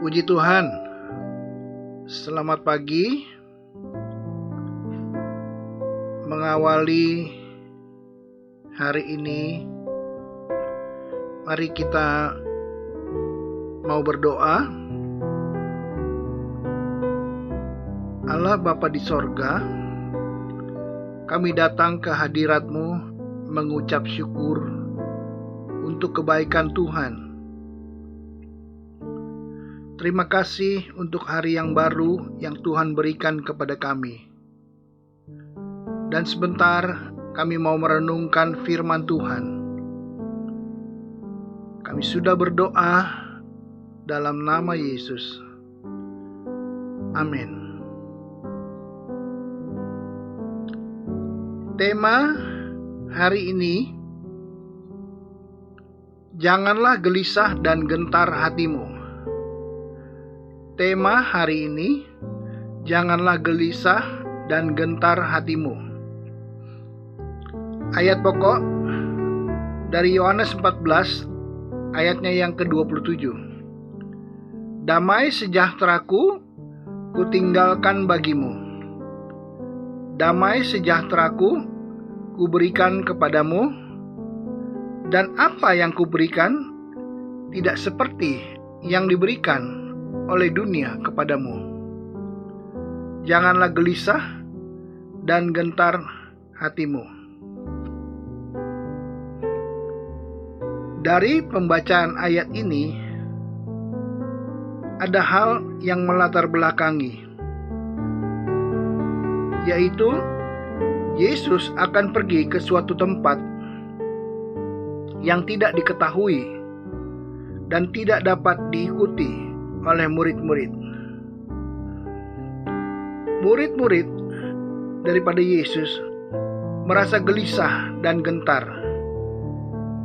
Puji Tuhan, selamat pagi. Mengawali hari ini, mari kita mau berdoa. Allah Bapa di sorga, kami datang ke hadirat-Mu mengucap syukur untuk kebaikan Tuhan. Terima kasih untuk hari yang baru yang Tuhan berikan kepada kami. Dan sebentar kami mau merenungkan firman Tuhan. Kami sudah berdoa dalam nama Yesus. Amin. Tema hari ini, janganlah gelisah dan gentar hatimu. Tema hari ini, janganlah gelisah dan gentar hatimu. Ayat pokok dari Yohanes 14 ayatnya yang ke-27. Damai sejahteraku kutinggalkan bagimu. Damai sejahteraku kuberikan kepadamu, dan apa yang kuberikan tidak seperti yang diberikan oleh dunia kepadamu. Janganlah gelisah dan gentar hatimu. Dari pembacaan ayat ini, ada hal yang melatar belakangi, yaitu Yesus akan pergi ke suatu tempat yang tidak diketahui dan tidak dapat diikuti oleh murid-murid. Murid-murid daripada Yesus merasa gelisah dan gentar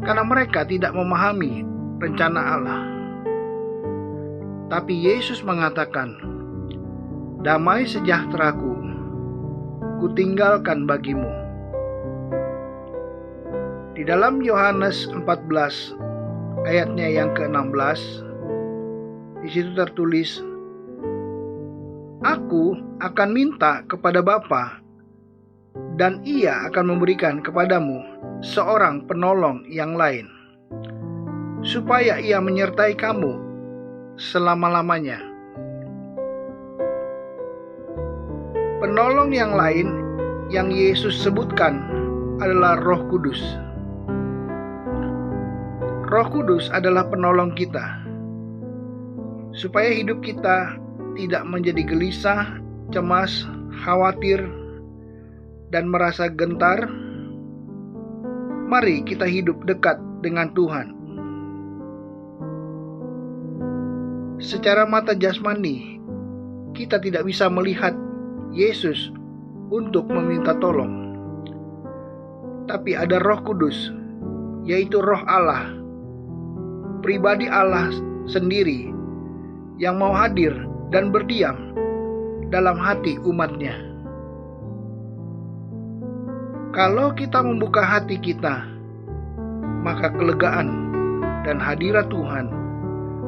karena mereka tidak memahami rencana Allah. Tapi Yesus mengatakan, damai sejahteraku kutinggalkan bagimu. Di dalam Yohanes 14 ayatnya yang ke-16, di situ tertulis, Aku akan minta kepada Bapa, dan Ia akan memberikan kepadamu seorang penolong yang lain, supaya Ia menyertai kamu selama-lamanya. Penolong yang lain yang Yesus sebutkan adalah Roh Kudus. Roh Kudus adalah penolong kita, supaya hidup kita tidak menjadi gelisah, cemas, khawatir, dan merasa gentar. Mari kita hidup dekat dengan Tuhan. Secara mata jasmani, kita tidak bisa melihat Yesus untuk meminta tolong. Tapi ada Roh Kudus, yaitu Roh Allah, pribadi Allah sendiri, yang mau hadir dan berdiam dalam hati umatnya. Kalau kita membuka hati kita, maka kelegaan dan hadirat Tuhan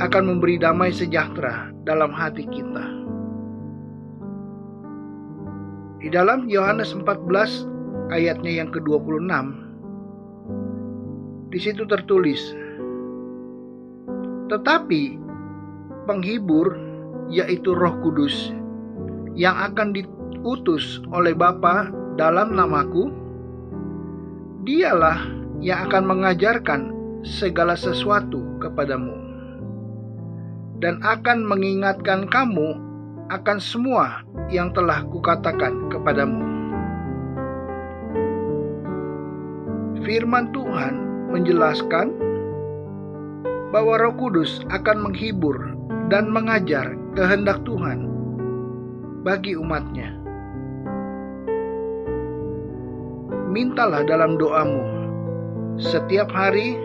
akan memberi damai sejahtera dalam hati kita. Di dalam Yohanes 14 ayatnya yang ke-26, di situ tertulis, tetapi penghibur, yaitu Roh Kudus, yang akan diutus oleh Bapa dalam namaku, Dialah yang akan mengajarkan segala sesuatu kepadamu, dan akan mengingatkan kamu akan semua yang telah kukatakan kepadamu. Firman Tuhan menjelaskan bahwa Roh Kudus akan menghibur dan mengajar kehendak Tuhan bagi umatnya. Mintalah dalam doamu setiap hari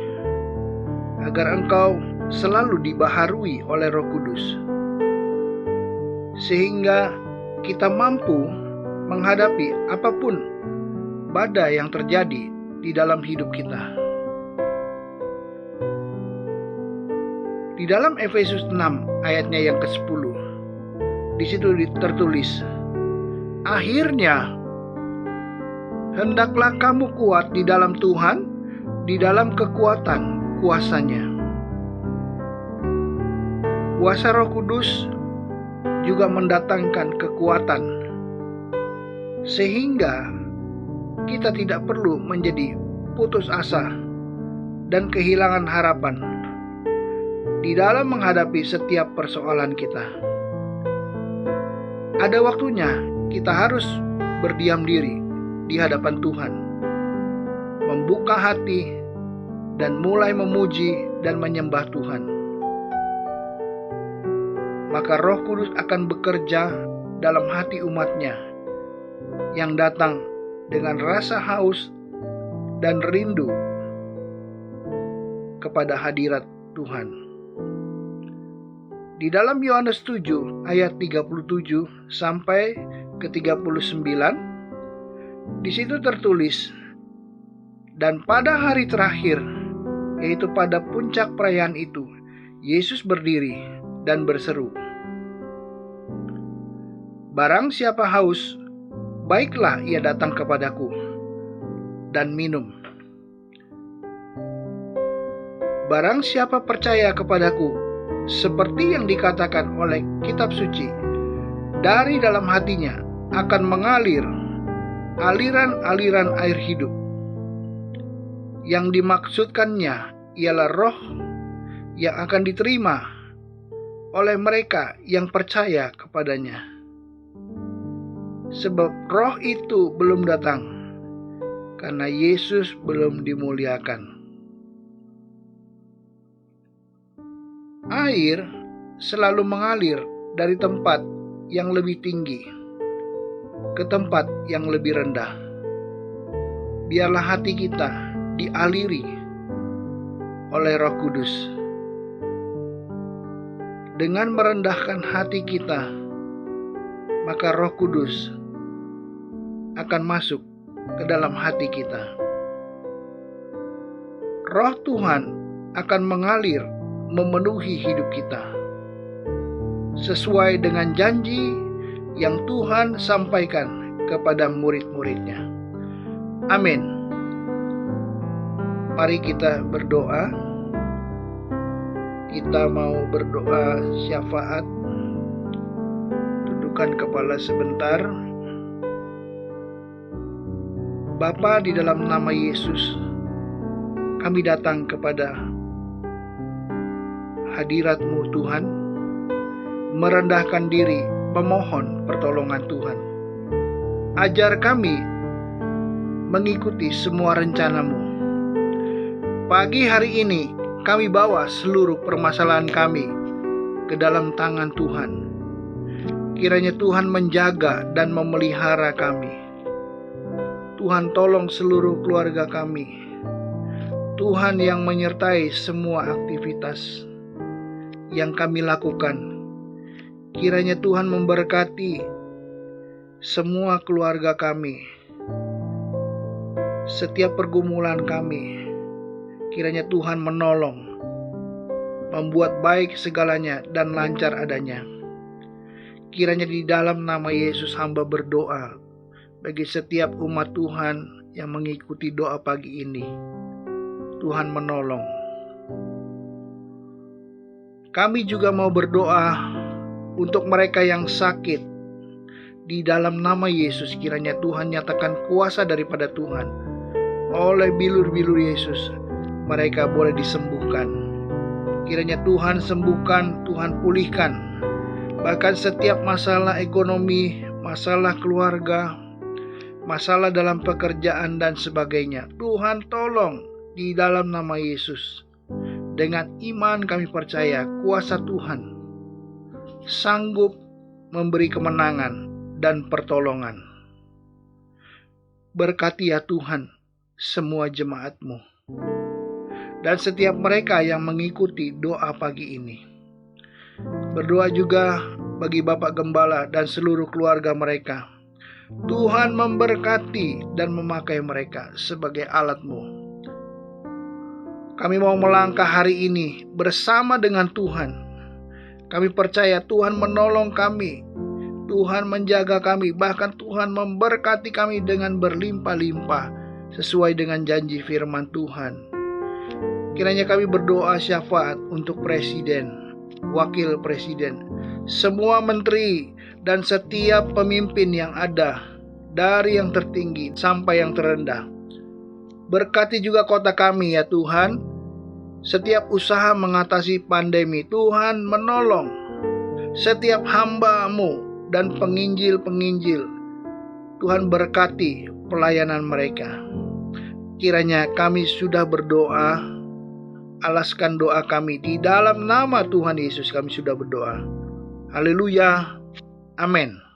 agar engkau selalu dibaharui oleh Roh Kudus, sehingga kita mampu menghadapi apapun badai yang terjadi di dalam hidup kita. Di dalam Efesus 6 ayatnya yang ke-10, di situ tertulis, akhirnya hendaklah kamu kuat di dalam Tuhan, di dalam kekuatan kuasa-Nya. Kuasa Roh Kudus juga mendatangkan kekuatan, sehingga kita tidak perlu menjadi putus asa dan kehilangan harapan di dalam menghadapi setiap persoalan kita. Ada waktunya kita harus berdiam diri di hadapan Tuhan, membuka hati dan mulai memuji dan menyembah Tuhan. Maka Roh Kudus akan bekerja dalam hati umat-Nya yang datang dengan rasa haus dan rindu kepada hadirat Tuhan. Di dalam Yohanes 7 ayat 37 sampai ke 39, di situ tertulis, dan pada hari terakhir, yaitu pada puncak perayaan itu, Yesus berdiri dan berseru, barang siapa haus, baiklah ia datang kepadaku dan minum. Barang siapa percaya kepadaku, seperti yang dikatakan oleh kitab suci, dari dalam hatinya akan mengalir aliran-aliran air hidup. Yang dimaksudkannya ialah roh yang akan diterima oleh mereka yang percaya kepadanya. Sebab roh itu belum datang, karena Yesus belum dimuliakan. Air selalu mengalir dari tempat yang lebih tinggi ke tempat yang lebih rendah. Biarlah hati kita dialiri oleh Roh Kudus. Dengan merendahkan hati kita, maka Roh Kudus akan masuk ke dalam hati kita. Roh Tuhan akan mengalir memenuhi hidup kita sesuai dengan janji yang Tuhan sampaikan kepada murid-murid-Nya. Amin. Mari kita berdoa. Kita mau berdoa syafaat. Tundukkan kepala sebentar. Bapa, di dalam nama Yesus, kami datang kepada hadirat-Mu Tuhan, merendahkan diri, memohon pertolongan Tuhan. Ajar kami mengikuti semua rencana-Mu. Pagi hari ini kami bawa seluruh permasalahan kami ke dalam tangan Tuhan. Kiranya Tuhan menjaga dan memelihara kami. Tuhan tolong seluruh keluarga kami. Tuhan yang menyertai semua aktivitas yang kami lakukan. Kiranya Tuhan memberkati semua keluarga kami, setiap pergumulan kami. Kiranya Tuhan menolong, membuat baik segalanya dan lancar adanya. Kiranya di dalam nama Yesus hamba berdoa bagi setiap umat Tuhan yang mengikuti doa pagi ini. Tuhan menolong. Kami juga mau berdoa untuk mereka yang sakit. Di dalam nama Yesus, kiranya Tuhan nyatakan kuasa daripada Tuhan. Oleh bilur-bilur Yesus, mereka boleh disembuhkan. Kiranya Tuhan sembuhkan, Tuhan pulihkan. Bahkan setiap masalah ekonomi, masalah keluarga, masalah dalam pekerjaan dan sebagainya, Tuhan tolong di dalam nama Yesus. Dengan iman kami percaya kuasa Tuhan sanggup memberi kemenangan dan pertolongan. Berkati ya Tuhan semua jemaat-Mu dan setiap mereka yang mengikuti doa pagi ini. Berdoa juga bagi Bapak Gembala dan seluruh keluarga mereka. Tuhan memberkati dan memakai mereka sebagai alat-Mu. Kami mau melangkah hari ini bersama dengan Tuhan. Kami percaya Tuhan menolong kami, Tuhan menjaga kami, bahkan Tuhan memberkati kami dengan berlimpah-limpah sesuai dengan janji firman Tuhan. Kiranya kami berdoa syafaat untuk presiden, wakil presiden, semua menteri, dan setiap pemimpin yang ada, dari yang tertinggi sampai yang terendah. Berkati juga kota kami ya Tuhan. Setiap usaha mengatasi pandemi, Tuhan menolong. Setiap hamba-Mu dan penginjil-penginjil, Tuhan berkati pelayanan mereka. Kiranya kami sudah berdoa, alaskan doa kami di dalam nama Tuhan Yesus kami sudah berdoa. Haleluya. Amin.